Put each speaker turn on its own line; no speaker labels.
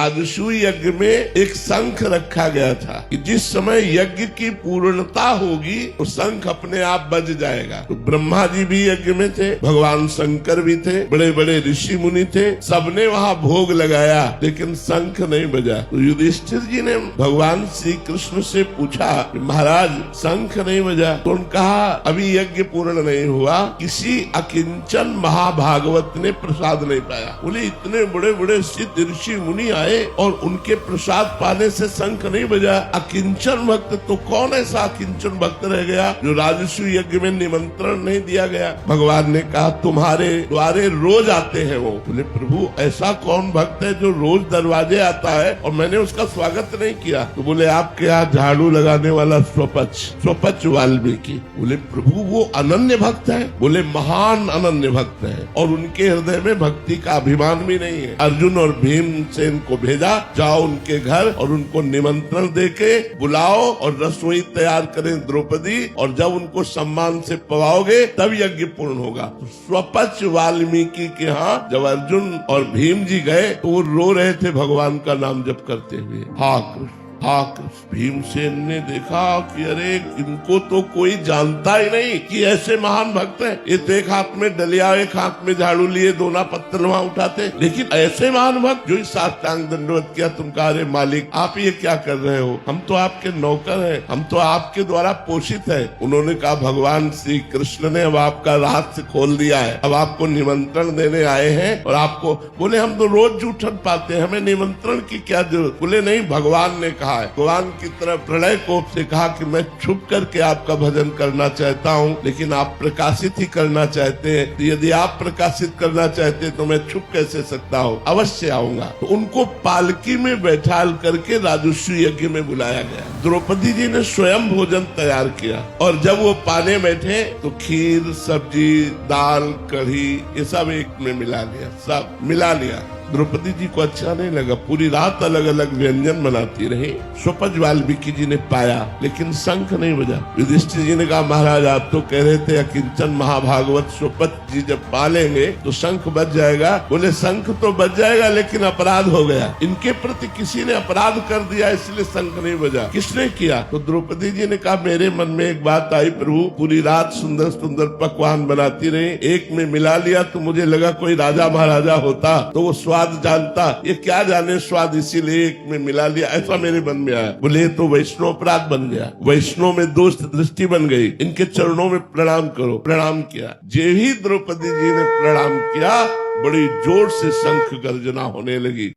आदशु यज्ञ में एक शंख रखा गया था कि जिस समय यज्ञ की पूर्णता होगी तो शंख अपने आप बज जाएगा। तो ब्रह्मा जी भी यज्ञ में थे, भगवान शंकर भी थे, बड़े बड़े ऋषि मुनि थे, सबने वहाँ भोग लगाया लेकिन शंख नहीं बजा। तो युधिष्ठिर जी ने भगवान श्री कृष्ण से पूछा, महाराज शंख नहीं बजा। तो उन्होंने कहा अभी यज्ञ पूर्ण नहीं हुआ, किसी अकिंचन महाभागवत ने प्रसाद नहीं पाया। बोले इतने बड़े बड़े सिद्ध ऋषि मुनि आए और उनके प्रसाद पाने से शंख नहीं बजा। अकिंचन भक्त तो कौन ऐसा अकिंचन भक्त रह गया जो राजस्व यज्ञ में निमंत्रण नहीं दिया गया। भगवान ने कहा तुम्हारे द्वारे रोज आते हैं वो। बोले प्रभु ऐसा कौन भक्त है जो रोज दरवाजे आता है और मैंने उसका स्वागत नहीं किया। तो बोले आपके यहाँ झाड़ू लगाने वाला स्वपच वाल्मीकि। बोले प्रभु वो अनन्य भक्त है। बोले महान अनन्य भक्त है और उनके हृदय में भक्ति का अभिमान भी नहीं है। अर्जुन और भीमसेन को भेजा, जाओ उनके घर और उनको निमंत्रण देके बुलाओ और रसोई तैयार करें द्रौपदी, और जब उनको सम्मान से पवाओगे तब यज्ञ पूर्ण होगा। तो स्वपच वाल्मीकि के यहाँ जब अर्जुन और भीम जी गए तो वो रो रहे थे भगवान का नाम जप करते हुए, हाँ कृष्ण हाँ कृष्ण। भीमसेन ने देखा कि अरे इनको तो कोई जानता ही नहीं कि ऐसे महान भक्त हैं। ये तो एक हाथ में डलिया एक हाथ में झाड़ू लिए दोना पत्थर वहाँ उठाते, लेकिन ऐसे महान भक्त जो इस साष्टांग दंडवत किया। तुम कहा अरे मालिक आप ये क्या कर रहे हो, हम तो आपके नौकर हैं, हम तो आपके द्वारा पोषित है। उन्होंने कहा भगवान श्री कृष्ण ने अब आपका रहस्य खोल दिया है, अब आपको निमंत्रण देने आए हैं और आपको। बोले हम तो रोज जूठन पाते हैं, हमें निमंत्रण की क्या जरूरत। बोले नहीं भगवान ने कहा, भगवान की तरफ प्रलय कोप से कहा कि मैं छुप करके आपका भजन करना चाहता हूँ, लेकिन आप प्रकाशित ही करना चाहते हैं। तो यदि आप प्रकाशित करना चाहते हैं तो मैं छुप कैसे सकता हूँ, अवश्य आऊंगा। तो उनको पालकी में बैठाल करके राजस्व यज्ञ में बुलाया गया। द्रौपदी जी ने स्वयं भोजन तैयार किया और जब वो पाने बैठे तो खीर सब्जी दाल कढ़ी ये सब एक में मिला लिया, सब मिला लिया। द्रौपदी जी को अच्छा नहीं लगा, पूरी रात अलग अलग व्यंजन बनाती रही। स्वपच वाल्मीकि जी ने पाया लेकिन शंख नहीं बजा। युधिष्ठिर जी ने कहा महाराज आप तो कह रहे थे अकिंचन महाभागवत स्वपच जी जब पालेंगे तो शंख बज जाएगा। बोले शंख तो बज जाएगा लेकिन अपराध हो गया, इनके प्रति किसी ने अपराध कर दिया इसलिए शंख नहीं बजा। किसने किया? तो द्रौपदी जी ने कहा मेरे मन में एक बात आई प्रभु, पूरी रात सुंदर सुंदर पकवान बनाती रही, एक में मिला लिया तो मुझे लगा कोई राजा महाराजा होता तो वो स्वाद जानता, ये क्या जाने स्वाद, इसीलिए एक में मिला लिया, ऐसा मेरे मन में आया। बोले तो वैष्णव अपराध बन गया, वैष्णव में दोष दृष्टि बन गई, इनके चरणों में प्रणाम करो। प्रणाम किया। जे ही द्रौपदी जी ने प्रणाम किया बड़ी जोर से शंख गर्जना होने लगी।